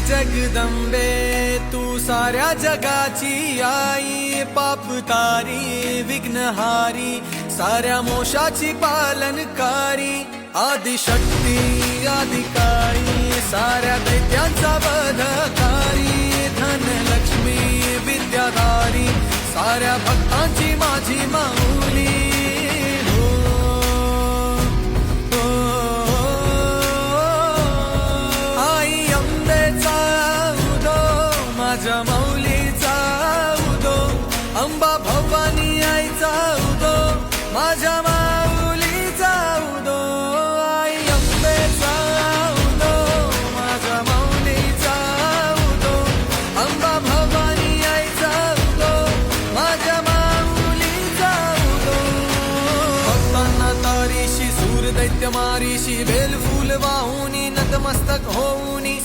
जगदंबे तू साऱ्या जगाची आई, पाप तारी विघ्नहारी साऱ्या मोशाची पालनकारी, आदिशक्ती आदिकाळी साऱ्या दैत्यांचा वधकारी, धनलक्ष्मी विद्याधारी साऱ्या भक्तांची माझी माऊली। माझ्या माऊलीचा उदो, अंबा भवानी आईचा उदो, माझ्या माऊलीचा उदो, आई अंबेचा उदो, माझ्या माऊलीचा उदो, अंबा भवानी आईचा उदो, माझ्या माऊलीचा उदो। भक्तांना तारीशी सूर दैत्य मारीशी, बेल फूल वाहुनी नतमस्तक होऊनी,